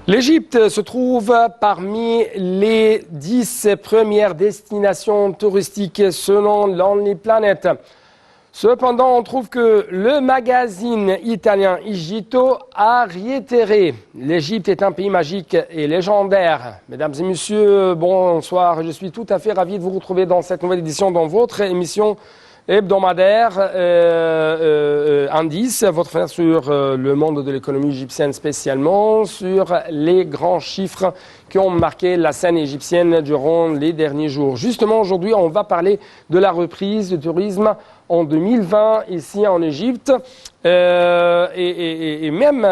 L'Égypte se trouve parmi les 10 premières destinations touristiques selon Lonely Planet. Cependant, on trouve que le magazine italien Egitto a réitéré. L'Égypte est un pays magique et légendaire. Mesdames et messieurs, bonsoir. Je suis tout à fait ravi de vous retrouver dans cette nouvelle édition dans votre émission hebdomadaire Indice, votre fenêtre sur le monde de l'économie égyptienne spécialement, sur les grands chiffres qui ont marqué la scène égyptienne durant les derniers jours. Justement, aujourd'hui, on va parler de la reprise du tourisme en 2020 ici en Égypte. Et même,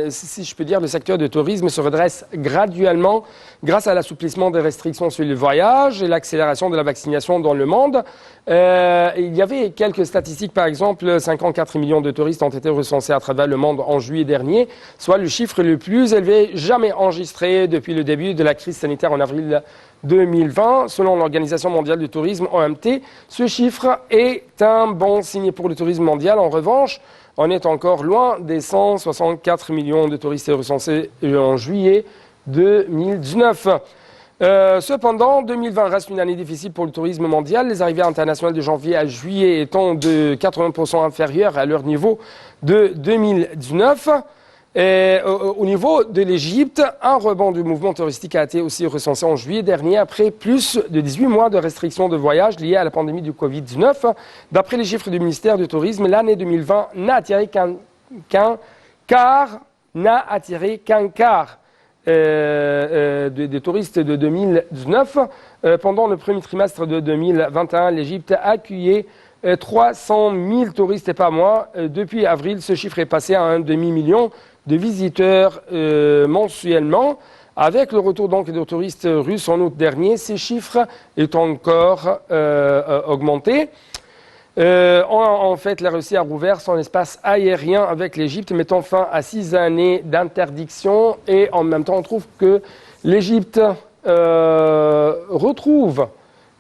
si je peux dire, le secteur du tourisme se redresse graduellement grâce à l'assouplissement des restrictions sur les voyages et l'accélération de la vaccination dans le monde. Il y avait quelques statistiques, par exemple, 54 millions de touristes ont été recensés à travers le monde en juillet dernier, soit le chiffre le plus élevé jamais enregistré depuis le début de la crise sanitaire en avril 2020. Selon l'Organisation mondiale du tourisme, OMT, ce chiffre est un bon signe pour le tourisme mondial. En revanche, on est encore loin des 164 millions de touristes recensés en juillet 2019. Cependant, 2020 reste une année difficile pour le tourisme mondial. Les arrivées internationales de janvier à juillet étant de 80% inférieures à leur niveau de 2019. Au niveau de l'Égypte, un rebond du mouvement touristique a été aussi recensé en juillet dernier après plus de 18 mois de restrictions de voyage liées à la pandémie du Covid-19. D'après les chiffres du ministère du Tourisme, l'année 2020 n'a attiré qu'un quart des touristes de 2019. Pendant le premier trimestre de 2021, l'Égypte a accueilli 300 000 touristes et pas moins. Depuis avril, ce chiffre est passé à un demi-million de visiteurs mensuellement. Avec le retour donc des touristes russes en août dernier, ces chiffres est encore augmenté. En fait, la Russie a rouvert son espace aérien avec l'Égypte, mettant fin à 6 années d'interdiction. Et en même temps, on trouve que l'Égypte retrouve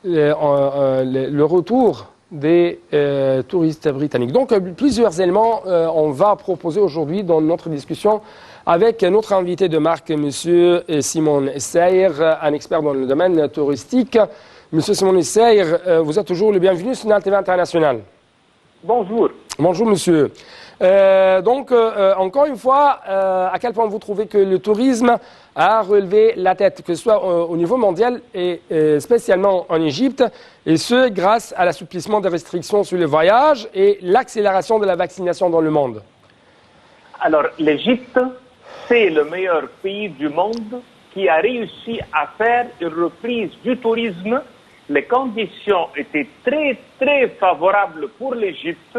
le retour des touristes britanniques. Donc, plusieurs éléments on va proposer aujourd'hui dans notre discussion avec notre invité de marque, M. Simon Essaïr, un expert dans le domaine touristique. Monsieur Simon Essaïr, vous êtes toujours le bienvenu sur Nal TV International. Bonjour. Bonjour, monsieur. Encore une fois, à quel point vous trouvez que le tourisme a relevé la tête, que ce soit au niveau mondial et spécialement en Égypte, et ce, grâce à l'assouplissement des restrictions sur les voyages et l'accélération de la vaccination dans le monde? Alors, l'Égypte, c'est le meilleur pays du monde qui a réussi à faire une reprise du tourisme. Les conditions étaient très, très favorables pour l'Égypte,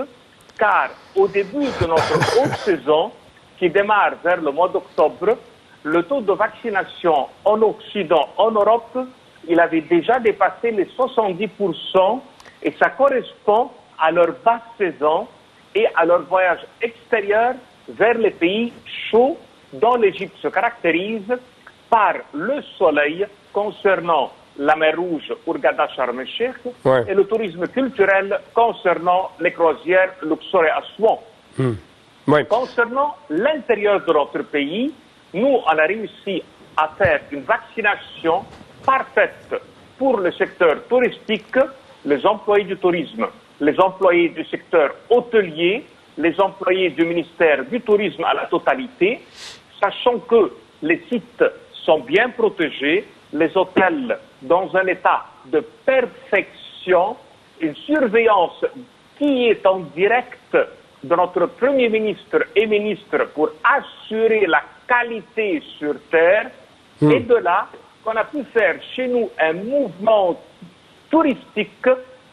car au début de notre haute saison, qui démarre vers le mois d'octobre, le taux de vaccination en Occident, en Europe, il avait déjà dépassé les 70%, et ça correspond à leur basse saison et à leur voyage extérieur vers les pays chauds, dont l'Égypte se caractérise par le soleil concernant la mer Rouge, Hurghada, Sharm el-Sheikh, et le tourisme culturel concernant les croisières Luxor et Assouan. Concernant l'intérieur de notre pays, nous, on a réussi à faire une vaccination parfaite pour le secteur touristique, les employés du tourisme, les employés du secteur hôtelier, les employés du ministère du Tourisme à la totalité, sachant que les sites sont bien protégés, les hôtels dans un état de perfection, une surveillance qui est en direct de notre Premier ministre et ministre pour assurer la qualité sur terre. Et de là, qu'on a pu faire chez nous un mouvement touristique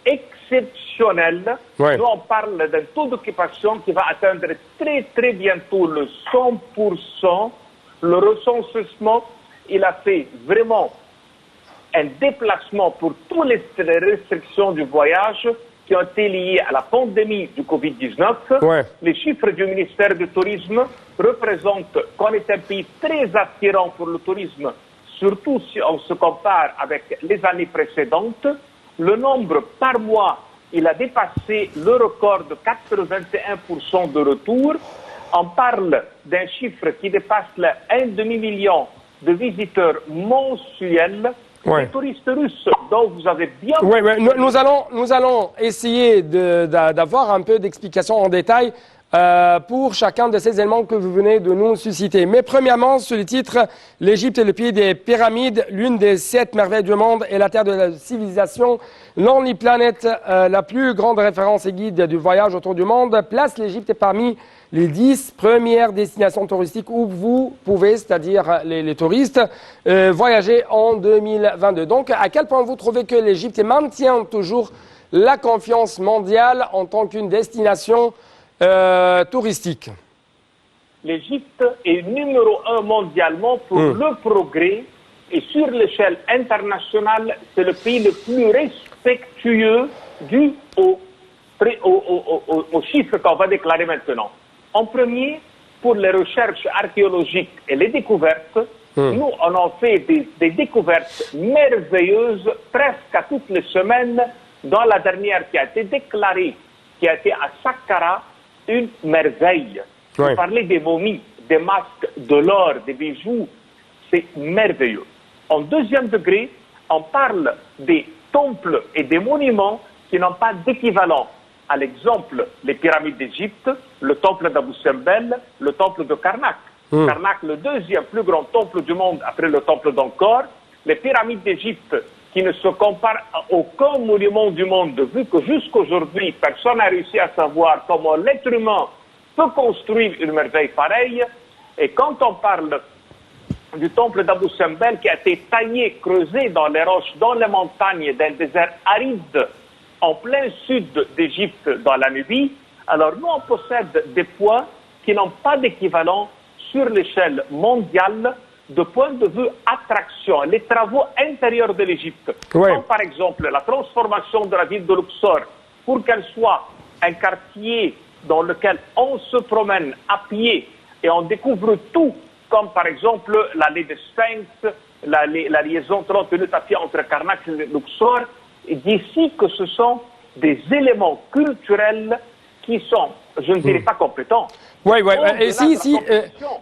exceptionnel. Nous, on parle d'un taux d'occupation qui va atteindre très, très bientôt le 100%. Le recensement, il a fait vraiment un déplacement pour toutes les restrictions du voyage qui ont été liées à la pandémie du Covid-19. Les chiffres du ministère du Tourisme représentent qu'on est un pays très attirant pour le tourisme, surtout si on se compare avec les années précédentes. Le nombre par mois, il a dépassé le record de 81% de retour. On parle d'un chiffre qui dépasse le 1,5 million de visiteurs mensuels. Ouais. Les touristes russes, dont vous avez bien... Oui, nous allons essayer d'avoir un peu d'explications en détail pour chacun de ces éléments que vous venez de nous susciter. Mais premièrement, sur le titre, l'Égypte est le pays des pyramides, l'une des 7 merveilles du monde et la terre de la civilisation. Lonely Planet, la plus grande référence et guide du voyage autour du monde, place l'Égypte parmi les 10 premières destinations touristiques où vous pouvez, c'est-à-dire les touristes, voyager en 2022. Donc, à quel point vous trouvez que l'Égypte maintient toujours la confiance mondiale en tant qu'une destination touristique? L'Égypte est numéro 1 mondialement pour le progrès et sur l'échelle internationale, c'est le pays le plus respectueux dû aux chiffres qu'on va déclarer maintenant. En premier, pour les recherches archéologiques et les découvertes, nous, on a fait des découvertes merveilleuses presque à toutes les semaines, dont la dernière qui a été déclarée, qui a été à Saqqara, une merveille. Ouais. Vous parlez des momies, des masques, de l'or, des bijoux, c'est merveilleux. En deuxième degré, on parle des temples et des monuments qui n'ont pas d'équivalent. À l'exemple, les pyramides d'Égypte, le temple d'Abou Simbel, le temple de Karnak. Karnak, le deuxième plus grand temple du monde après le temple d'Angkor. Les pyramides d'Égypte qui ne se comparent à aucun monument du monde, vu que jusqu'aujourd'hui, personne n'a réussi à savoir comment l'être humain peut construire une merveille pareille. Et quand on parle du temple d'Abou Simbel qui a été taillé, creusé dans les roches, dans les montagnes, dans le désert aride, en plein sud d'Égypte, dans la Nubie, alors nous, on possède des points qui n'ont pas d'équivalent sur l'échelle mondiale de point de vue attraction. Les travaux intérieurs de l'Égypte, comme par exemple la transformation de la ville de Luxor, pour qu'elle soit un quartier dans lequel on se promène à pied et on découvre tout, comme par exemple l'allée des Sphinx, la liaison 30 minutes à pied entre Karnak et Luxor, et d'ici que ce sont des éléments culturels qui sont, je ne dirais pas compétents. Oui. Et si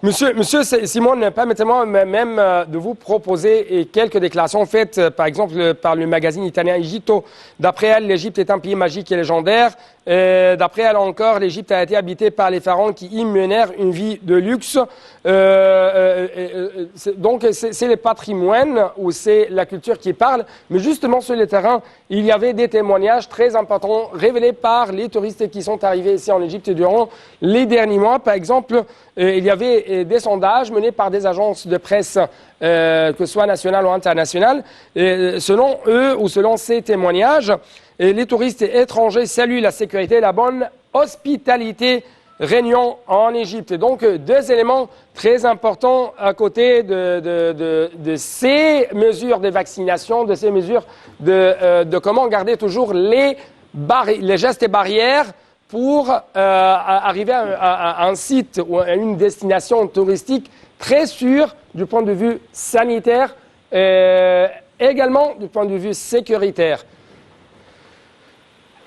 monsieur Simon, permettez-moi même de vous proposer quelques déclarations faites, par exemple, par le magazine italien Egitto. D'après elle, l'Égypte est un pays magique et légendaire. D'après elle encore, l'Égypte a été habitée par les pharaons qui y menèrent une vie de luxe. Donc, c'est le patrimoine ou c'est la culture qui parle. Mais justement, sur le terrain, il y avait des témoignages très importants révélés par les touristes qui sont arrivés ici en Égypte durant les derniers mois. Par exemple, il y avait des sondages menés par des agences de presse, que ce soit nationales ou internationales. Selon eux ou selon ces témoignages, les touristes étrangers saluent la sécurité et la bonne hospitalité régnant en Égypte. Et donc, deux éléments très importants à côté de ces mesures de vaccination, de ces mesures de comment garder toujours les gestes et barrières pour arriver à un site ou à une destination touristique très sûre du point de vue sanitaire et également du point de vue sécuritaire.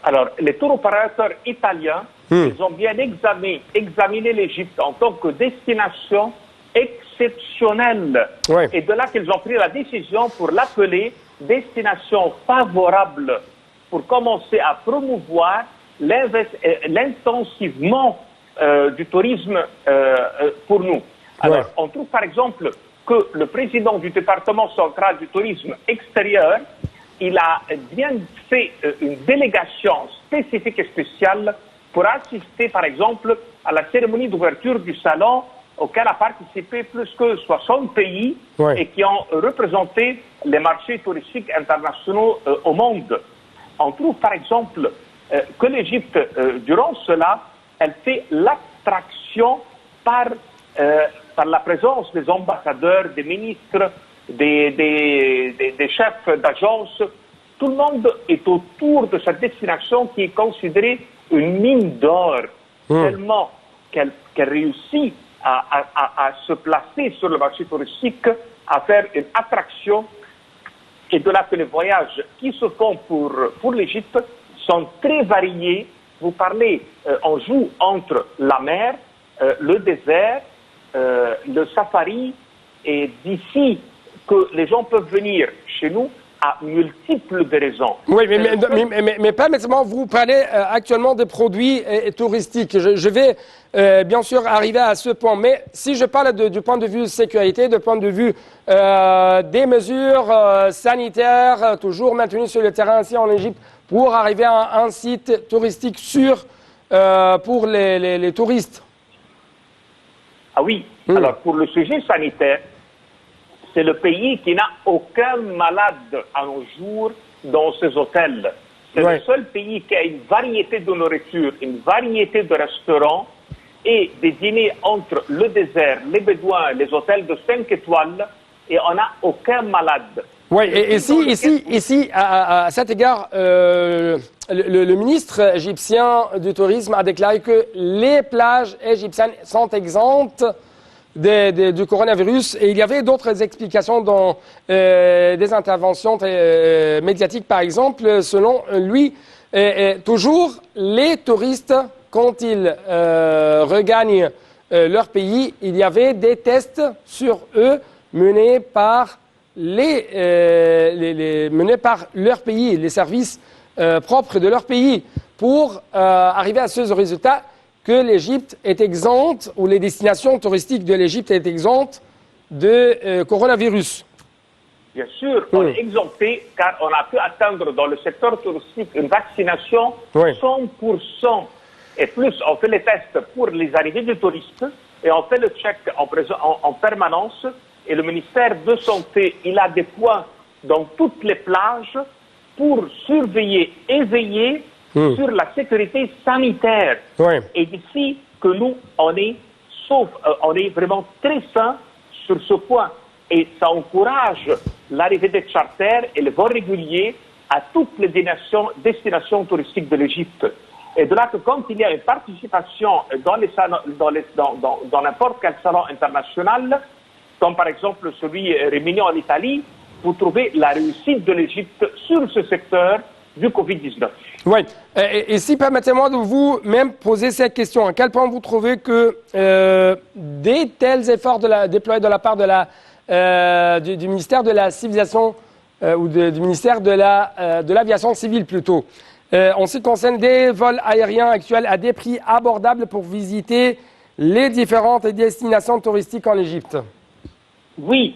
Alors, les tours opérateurs italiens, ils ont bien examiné l'Égypte en tant que destination exceptionnelle. Ouais. Et de là qu'ils ont pris la décision pour l'appeler destination favorable pour commencer à promouvoir l'intensivement du tourisme pour nous. Alors, on trouve par exemple que le président du département central du tourisme extérieur, il a bien fait une délégation spécifique et spéciale pour assister par exemple à la cérémonie d'ouverture du salon auquel a participé plus que 60 pays et qui ont représenté les marchés touristiques internationaux au monde. On trouve par exemple que l'Égypte, durant cela, elle fait l'attraction par la présence des ambassadeurs, des ministres, des chefs d'agence. Tout le monde est autour de cette destination qui est considérée une mine d'or, tellement qu'elle réussit à se placer sur le marché touristique, à faire une attraction. Et de là que les voyages qui se font pour l'Égypte sont très variés. Vous parlez, on joue entre la mer, le désert, le safari, et d'ici que les gens peuvent venir chez nous à multiples de raisons. Oui, mais permettez-moi, vous parlez actuellement des produits touristiques. Je vais bien sûr arriver à ce point, mais si je parle du point de vue sécurité, du point de vue des mesures sanitaires toujours maintenues sur le terrain ici en Égypte pour arriver à un site touristique sûr pour les touristes. Ah oui, alors pour le sujet sanitaire, c'est le pays qui n'a aucun malade à nos jours dans ses hôtels. C'est le seul pays qui a une variété de nourriture, une variété de restaurants et des dîners entre le désert, les Bédouins, les hôtels de 5 étoiles, et on n'a aucun malade. Oui, et ici, à cet égard, le ministre égyptien du tourisme a déclaré que les plages égyptiennes sont exemptes du coronavirus, et il y avait d'autres explications dans des interventions médiatiques, par exemple. Selon lui, toujours les touristes, quand ils regagnent leur pays, il y avait des tests sur eux menés par menés par leur pays, les services propres de leur pays, pour arriver à ce résultat que l'Égypte est exempte, ou les destinations touristiques de l'Égypte est exempte de coronavirus. Bien sûr, on est exempté car on a pu atteindre dans le secteur touristique une vaccination 100%. Et plus, on fait les tests pour les arrivées de touristes et on fait le check en permanence. Et le ministère de Santé, il a des points dans toutes les plages pour surveiller et veiller sur la sécurité sanitaire. Et d'ici que nous, on est vraiment très sains sur ce point. Et ça encourage l'arrivée des charters et les vols réguliers à toutes les destinations touristiques de l'Égypte. Et de là que quand il y a une participation dans n'importe quel salon international, comme par exemple celui réuni en Italie, vous trouvez la réussite de l'Égypte sur ce secteur du Covid-19. Oui. Et si permettez-moi de vous même poser cette question, à quel point vous trouvez que des tels efforts déployés de la part du ministère de la Civilisation ou du ministère de l'Aviation civile plutôt, en ce qui concerne des vols aériens actuels à des prix abordables pour visiter les différentes destinations touristiques en Égypte? Oui,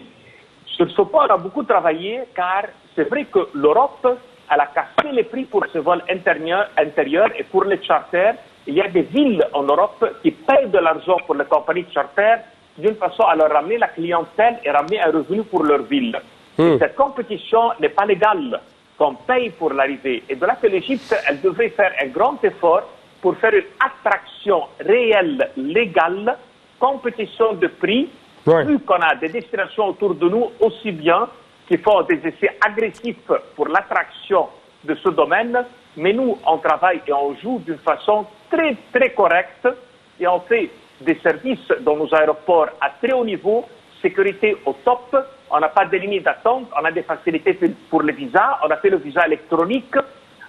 sur ce point on a beaucoup travaillé car c'est vrai que l'Europe elle a cassé les prix pour ces vols intérieurs et pour les charters. Il y a des villes en Europe qui payent de l'argent pour les compagnies de charters d'une façon à leur ramener la clientèle et ramener un revenu pour leur ville. Et cette compétition n'est pas légale, qu'on paye pour l'arrivée. Et de là que l'Égypte, elle devrait faire un grand effort pour faire une attraction réelle, légale, compétition de prix, vu qu'on a des destinations autour de nous aussi bien qui font des essais agressifs pour l'attraction de ce domaine, mais nous, on travaille et on joue d'une façon très, très correcte et on fait des services dans nos aéroports à très haut niveau, sécurité au top, on n'a pas de limites d'attente, on a des facilités pour les visas, on a fait le visa électronique,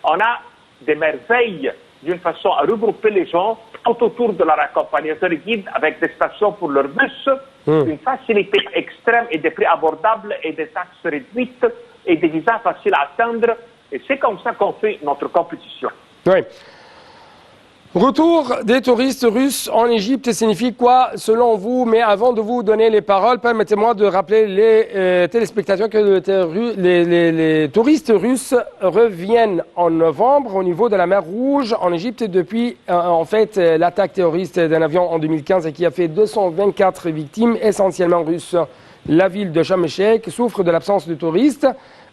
on a des merveilles d'une façon à regrouper les gens tout autour de leur accompagnateur guide avec des stations pour leur bus, une facilité extrême et des prix abordables et des taxes réduites et des visas faciles à atteindre. Et c'est comme ça qu'on fait notre compétition. Oui. Retour des touristes russes en Égypte signifie quoi selon vous? Mais avant de vous donner les paroles, permettez-moi de rappeler les téléspectateurs que les touristes russes reviennent en novembre au niveau de la mer Rouge en Égypte depuis en fait l'attaque terroriste d'un avion en 2015 et qui a fait 224 victimes, essentiellement russes. La ville de Sharm el-Sheikh souffre de l'absence de touristes.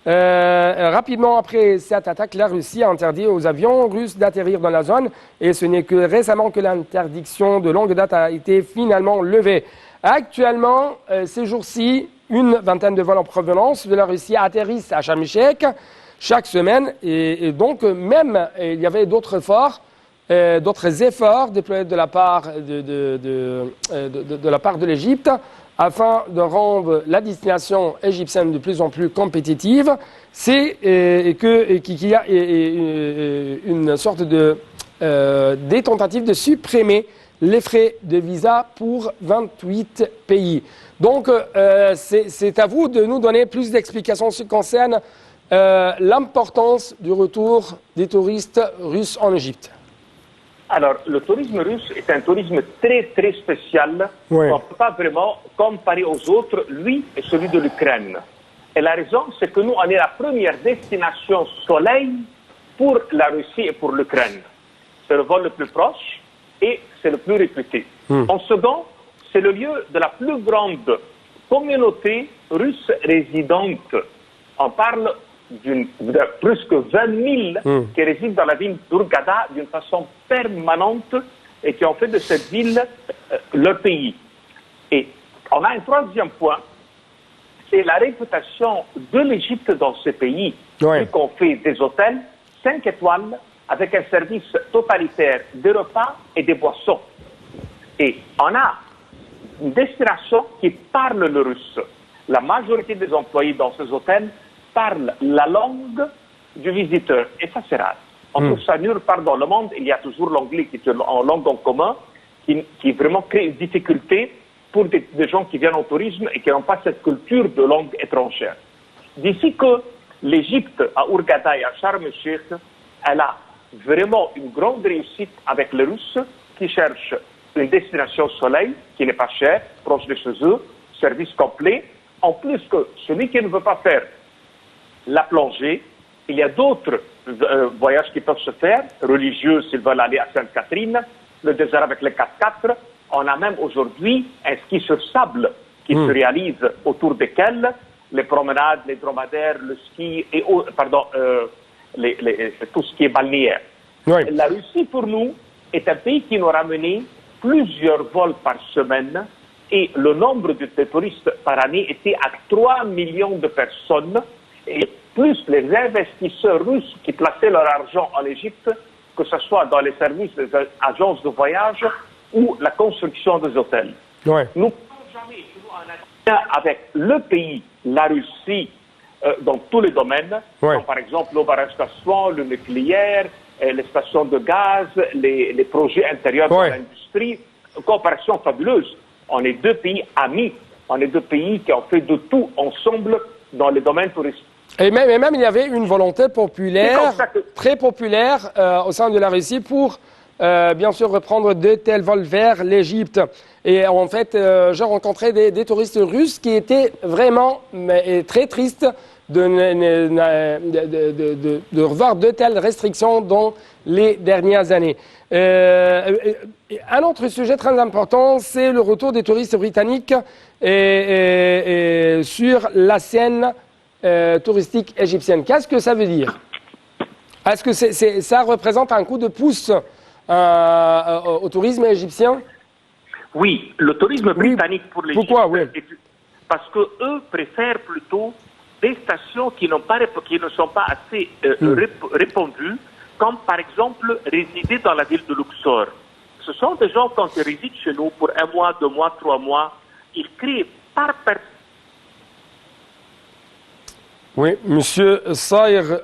Rapidement après cette attaque, la Russie a interdit aux avions russes d'atterrir dans la zone et ce n'est que récemment que l'interdiction de longue date a été finalement levée. Actuellement, ces jours-ci, une vingtaine de vols en provenance de la Russie atterrissent à Sharm el-Sheikh chaque semaine et donc même il y avait d'autres efforts déployés de la part de l'Égypte afin de rendre la destination égyptienne de plus en plus compétitive, c'est qu'il y a une sorte des tentatives de supprimer les frais de visa pour 28 pays. Donc, c'est à vous de nous donner plus d'explications sur ce qui concerne l'importance du retour des touristes russes en Égypte. Alors, le tourisme russe est un tourisme très, très spécial. Oui. On ne peut pas vraiment comparer aux autres, lui et celui de l'Ukraine. Et la raison, c'est que nous, on est la première destination soleil pour la Russie et pour l'Ukraine. C'est le vol le plus proche et c'est le plus réputé. En second, c'est le lieu de la plus grande communauté russe résidente. On parle de plus que 20 000 qui résident dans la ville d'Hurghada d'une façon permanente et qui ont fait de cette ville leur pays. Et on a un troisième point, c'est la réputation de l'Égypte dans ce pays. Ouais. Vu qu'on fait des hôtels 5 étoiles avec un service totalitaire de repas et des boissons. Et on a une destination qui parle le russe. La majorité des employés dans ces hôtels parlent la langue du visiteur. Et ça, c'est rare. On trouve ça nulle part dans le monde. Il y a toujours l'anglais qui est une langue en commun, qui vraiment crée une difficulté pour des gens qui viennent en tourisme et qui n'ont pas cette culture de langue étrangère. D'ici que l'Égypte, à Hurghada et à Sharm el-Sheikh, elle a vraiment une grande réussite avec les Russes qui cherchent une destination soleil qui n'est pas chère, proche de chez eux, service complet. En plus que celui qui ne veut pas faire la plongée, il y a d'autres voyages qui peuvent se faire, religieux s'ils veulent aller à Sainte-Catherine, le désert avec les 4x4. On a même aujourd'hui un ski sur sable qui se réalise autour desquels les promenades, les dromadaires, le ski et tout ce qui est balnéaire. Oui. La Russie, pour nous, est un pays qui nous a ramené plusieurs vols par semaine et le nombre de touristes par année était à 3 millions de personnes. Et plus les investisseurs russes qui plaçaient leur argent en Égypte, que ce soit dans les services des agences de voyage ou la construction des hôtels. Ouais. Nous ne pouvons jamais être en lien avec le pays, la Russie, dans tous les domaines, Ouais. comme par exemple le barrage d'Aswan, le nucléaire, les stations de gaz, les projets intérieurs Ouais. de l'industrie. Une coopération fabuleuse. On est deux pays amis. On est deux pays qui ont fait de tout ensemble dans les domaines touristiques. Et même, il y avait une volonté populaire, C'est comme ça que- très populaire au sein de la Russie pour, bien sûr, reprendre de tels vols vers l'Égypte. Et en fait, j'ai rencontré des touristes russes qui étaient vraiment très tristes de revoir de telles restrictions dans les dernières années. Un autre sujet très important, c'est le retour des touristes britanniques sur la scène touristique égyptienne. Qu'est-ce que ça veut dire? Est-ce que ça représente un coup de pouce au tourisme égyptien? Oui, le tourisme britannique pour l'Égypte. Pourquoi, oui. Parce qu'eux préfèrent plutôt des stations qui ne sont pas assez répandues, comme par exemple résider dans la ville de Luxor. Ce sont des gens, quand ils résident chez nous pour 1 mois, 2 mois, 3 mois, ils créent par personne. Oui, Monsieur Saïr.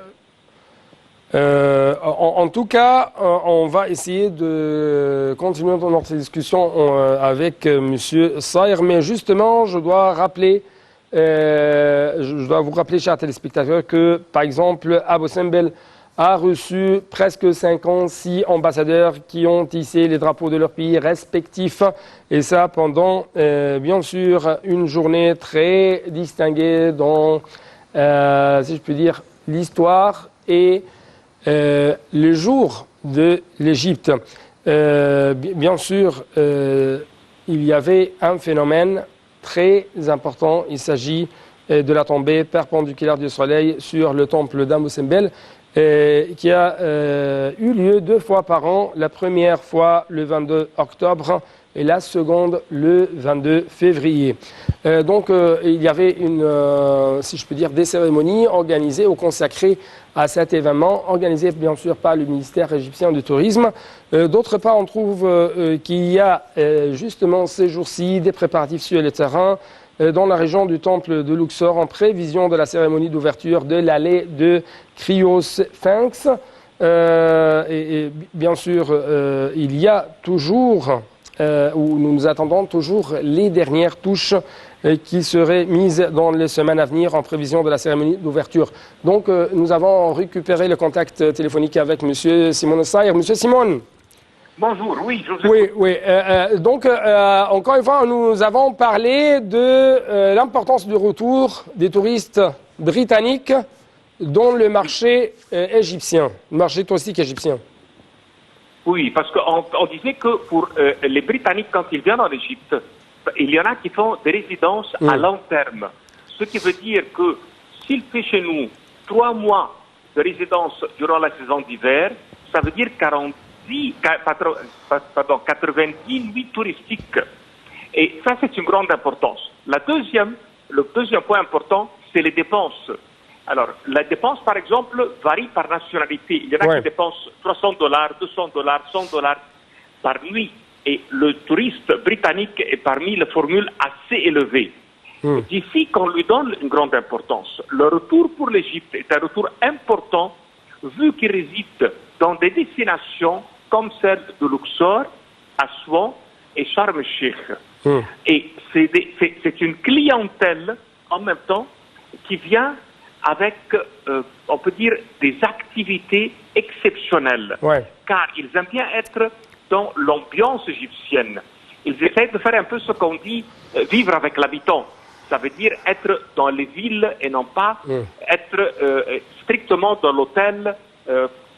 En tout cas, on va essayer de continuer dans notre discussion avec Monsieur Saïr, mais justement, je dois vous rappeler, chers téléspectateurs, que par exemple, Abu Simbel a reçu presque 56 ambassadeurs qui ont tissé les drapeaux de leurs pays respectifs, et ça pendant, bien sûr, une journée très distinguée dans, si je puis dire, l'histoire et le jour de l'Égypte. Bien sûr, il y avait un phénomène très important. Il s'agit de la tombée perpendiculaire du soleil sur le temple d'Abu Simbel, qui a eu lieu 2 fois par an. La première fois le 22 octobre et la seconde le 22 février. Donc il y avait si je peux dire, des cérémonies organisées ou consacrées à cet événement, organisé bien sûr par le ministère égyptien du Tourisme. D'autre part, on trouve qu'il y a justement ces jours-ci des préparatifs sur le terrain dans la région du temple de Luxor en prévision de la cérémonie d'ouverture de l'allée de Cryos-Sphinx. Et bien sûr, il y a toujours où nous attendons toujours les dernières touches qui seraient mises dans les semaines à venir en prévision de la cérémonie d'ouverture. Donc, nous avons récupéré le contact téléphonique avec M. Simon Sayer. Monsieur Simon. Bonjour, oui, je vous écoute. Oui. Donc, encore une fois, nous avons parlé de l'importance du retour des touristes britanniques dans le marché égyptien, le marché touristique égyptien. Oui, parce qu'on disait que pour les Britanniques, quand ils viennent en Égypte, il y en a qui font des résidences à long terme. Ce qui veut dire que s'il fait chez nous 3 mois de résidence durant la saison d'hiver, ça veut dire 90 nuits touristiques. Et ça, c'est une grande importance. Le deuxième point important, c'est les dépenses. Alors, la dépense, par exemple, varie par nationalité. Il y en a qui dépensent $300, $200, $100 par nuit. Et le touriste britannique est parmi les formules assez élevées. D'ici qu'on lui donne une grande importance. Le retour pour l'Égypte est un retour important vu qu'il réside dans des destinations comme celle de Luxor, Aswan et Sharm el-Sheikh. Et c'est une clientèle en même temps qui vient avec, on peut dire, des activités exceptionnelles. Car ils aiment bien être dans l'ambiance égyptienne. Ils essaient de faire un peu ce qu'on dit vivre avec l'habitant. Ça veut dire être dans les villes et non pas être strictement dans l'hôtel,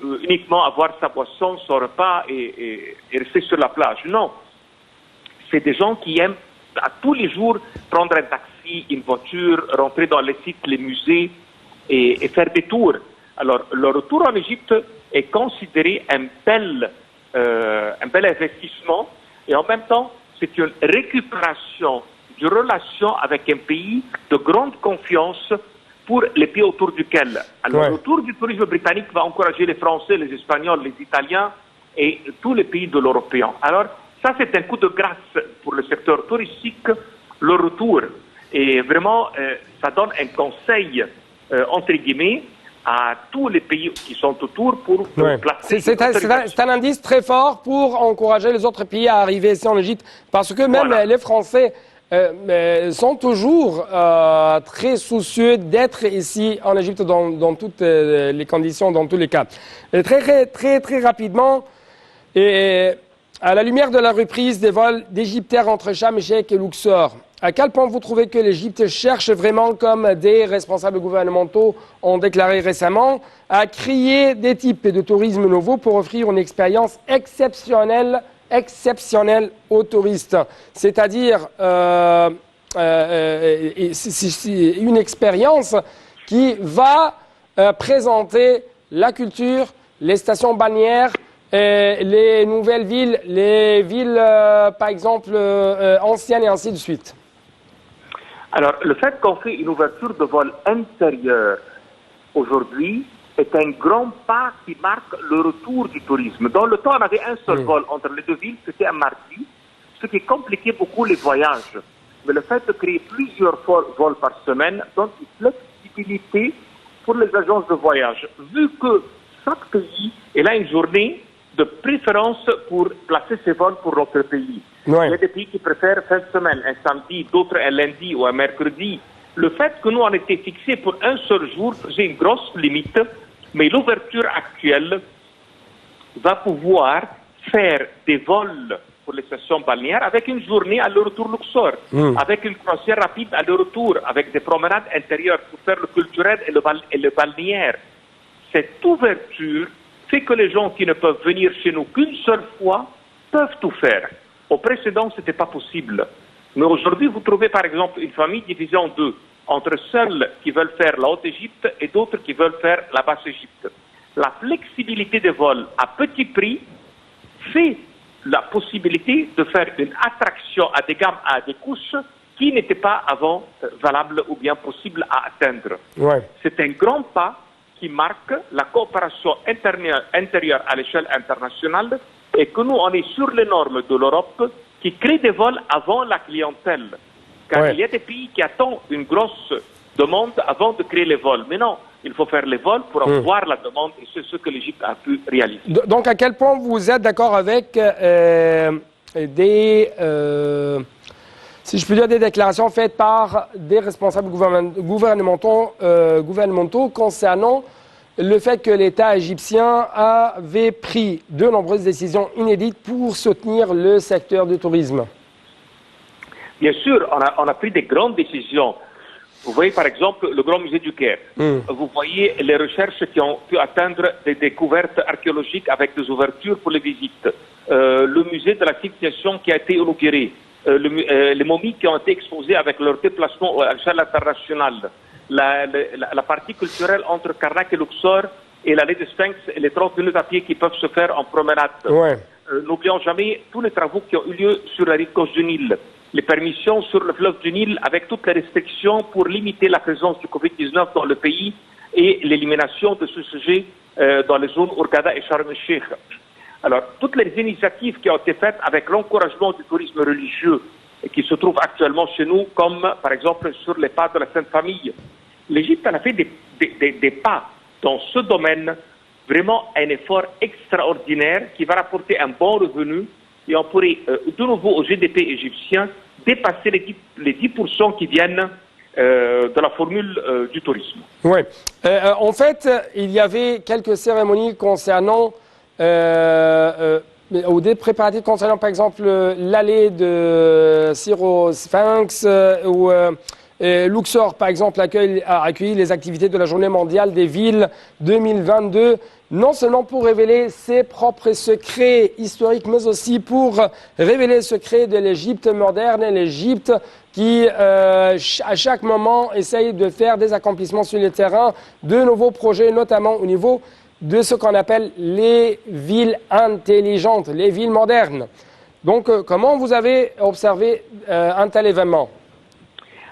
uniquement avoir sa boisson, son repas et rester sur la plage. Non. C'est des gens qui aiment à tous les jours prendre un taxi, une voiture, rentrer dans les sites, les musées et faire des tours. Alors, le retour en Égypte est considéré un bel investissement et en même temps, c'est une récupération de relations avec un pays de grande confiance pour les pays autour duquel. Alors, le retour du tourisme britannique va encourager les Français, les Espagnols, les Italiens et tous les pays de l'Européen. Alors, ça, c'est un coup de grâce pour le secteur touristique, le retour. Et vraiment, ça donne un conseil, entre guillemets, à tous les pays qui sont autour pour placer... C'est un indice très fort pour encourager les autres pays à arriver ici en Égypte. Parce que même les Français sont toujours très soucieux d'être ici en Égypte dans toutes les conditions, dans tous les cas. Et très rapidement, à la lumière de la reprise des vols d'Égyptaires entre Sharm el-Sheikh et Luxor, à quel point vous trouvez que l'Égypte cherche vraiment, comme des responsables gouvernementaux ont déclaré récemment, à créer des types de tourisme nouveaux pour offrir une expérience exceptionnelle aux touristes? C'est-à-dire une expérience qui va présenter la culture, les stations balnéaires, les nouvelles villes, les villes, par exemple, anciennes et ainsi de suite. Alors, le fait qu'on fait une ouverture de vol intérieur aujourd'hui est un grand pas qui marque le retour du tourisme. Dans le temps, on avait un seul vol entre les deux villes, c'était un mardi, ce qui compliquait beaucoup les voyages. Mais le fait de créer plusieurs vols par semaine donne une flexibilité pour les agences de voyage. Vu que chaque pays est là une journée de préférence pour placer ses vols pour notre pays. Il y a des pays qui préfèrent fin de semaine, un samedi, d'autres un lundi ou un mercredi. Le fait que nous on était fixés pour un seul jour faisait une grosse limite, mais l'ouverture actuelle va pouvoir faire des vols pour les stations balnéaires avec une journée à aller-retour Luxor, avec une croisière rapide à aller-retour, avec des promenades intérieures pour faire le culturel et le balnéaire. Cette ouverture fait que les gens qui ne peuvent venir chez nous qu'une seule fois peuvent tout faire. Au précédent, ce n'était pas possible. Mais aujourd'hui, vous trouvez par exemple une famille divisée en deux, entre celles qui veulent faire la Haute-Égypte et d'autres qui veulent faire la Basse-Égypte. La flexibilité des vols à petit prix fait la possibilité de faire une attraction à des gammes, à des couches qui n'étaient pas avant valables ou bien possibles à atteindre. C'est un grand pas qui marque la coopération intérieure à l'échelle internationale et que nous, on est sur les normes de l'Europe qui créent des vols avant la clientèle. Car il y a des pays qui attendent une grosse demande avant de créer les vols. Mais non, il faut faire les vols pour avoir la demande et c'est ce que l'Égypte a pu réaliser. Donc, à quel point vous êtes d'accord avec si je peux dire, des déclarations faites par des responsables gouvernementaux concernant le fait que l'État égyptien avait pris de nombreuses décisions inédites pour soutenir le secteur du tourisme. Bien sûr, on a pris des grandes décisions. Vous voyez par exemple le Grand Musée du Caire. Vous voyez les recherches qui ont pu atteindre des découvertes archéologiques avec des ouvertures pour les visites. Le musée de la civilisation qui a été inauguré. Les momies qui ont été exposées avec leur déplacement à l'échelle internationale. La partie culturelle entre Karnak et Luxor et l'allée des Sphinx et les 30 minutes à pied qui peuvent se faire en promenade. Ouais. N'oublions jamais tous les travaux qui ont eu lieu sur la rive gauche du Nil. Les permissions sur le fleuve du Nil avec toutes les restrictions pour limiter la présence du Covid-19 dans le pays et l'élimination de ce sujet dans les zones Hurghada et Sharm el-Sheikh. Alors, toutes les initiatives qui ont été faites avec l'encouragement du tourisme religieux qui se trouve actuellement chez nous, comme par exemple sur les pas de la Sainte Famille. L'Égypte a fait des pas dans ce domaine, vraiment un effort extraordinaire qui va rapporter un bon revenu et on pourrait de nouveau au GDP égyptien dépasser les 10% qui viennent de la formule du tourisme. Oui. En fait, il y avait quelques cérémonies concernant ou des préparatifs concernant par exemple l'allée de Syro-Sphinx ou Luxor par exemple a accueilli les activités de la journée mondiale des villes 2022, non seulement pour révéler ses propres secrets historiques, mais aussi pour révéler les secrets de l'Égypte moderne et l'Égypte qui, à chaque moment, essaye de faire des accomplissements sur le terrain, de nouveaux projets, notamment au niveau de ce qu'on appelle les villes intelligentes, les villes modernes. Donc, comment vous avez observé un tel événement?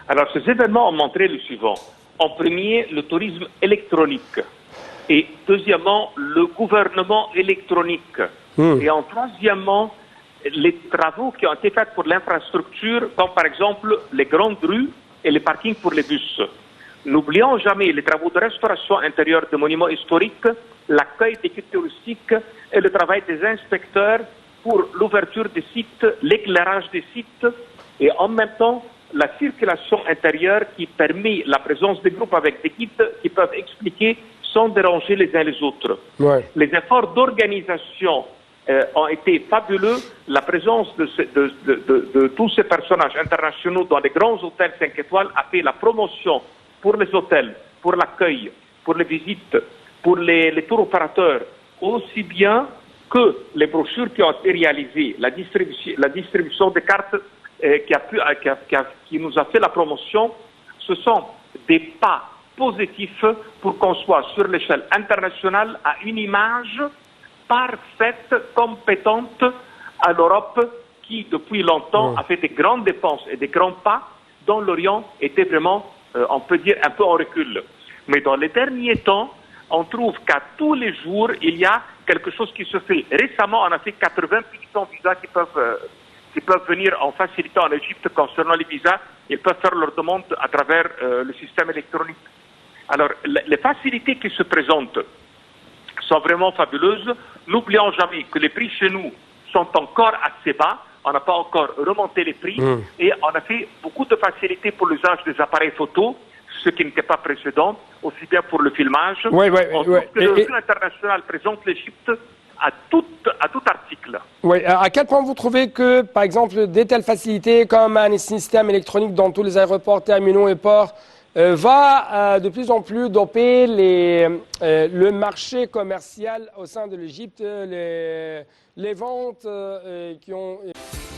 Alors, ces événements ont montré le suivant. En premier, le tourisme électronique. Et deuxièmement, le gouvernement électronique. Et en troisièmement, les travaux qui ont été faits pour l'infrastructure, comme par exemple les grandes rues et les parkings pour les bus. N'oublions jamais les travaux de restauration intérieure de monuments historiques, l'accueil des guides touristiques et le travail des inspecteurs pour l'ouverture des sites, l'éclairage des sites et en même temps la circulation intérieure qui permet la présence des groupes avec des guides qui peuvent expliquer sans déranger les uns les autres. Ouais. Les efforts d'organisation ont été fabuleux. La présence de tous ces personnages internationaux dans les grands hôtels 5 étoiles a fait la promotion pour les hôtels, pour l'accueil, pour les visites, pour les tours opérateurs, aussi bien que les brochures qui ont été réalisées, la distribution des cartes qui nous a fait la promotion. Ce sont des pas positifs pour qu'on soit sur l'échelle internationale à une image parfaite, compétente à l'Europe qui, depuis longtemps, a fait des grandes dépenses et des grands pas dont l'Orient était vraiment, on peut dire, un peu en recul. Mais dans les derniers temps, on trouve qu'à tous les jours, il y a quelque chose qui se fait. Récemment, on a fait 80 visas qui peuvent venir en facilité en Égypte concernant les visas. Ils peuvent faire leur demande à travers le système électronique. Alors, les facilités qui se présentent sont vraiment fabuleuses. N'oublions jamais que les prix chez nous sont encore assez bas. On n'a pas encore remonté les prix. Et on a fait beaucoup de facilités pour l'usage des appareils photo, ce qui n'était pas précédent, aussi bien pour le filmage. On trouve que le revue international présente l'Égypte à tout article. Oui. À quel point vous trouvez que, par exemple, des telles facilités comme un système électronique dans tous les aéroports, terminaux et ports va de plus en plus doper le marché commercial au sein de l'Égypte, les ventes qui ont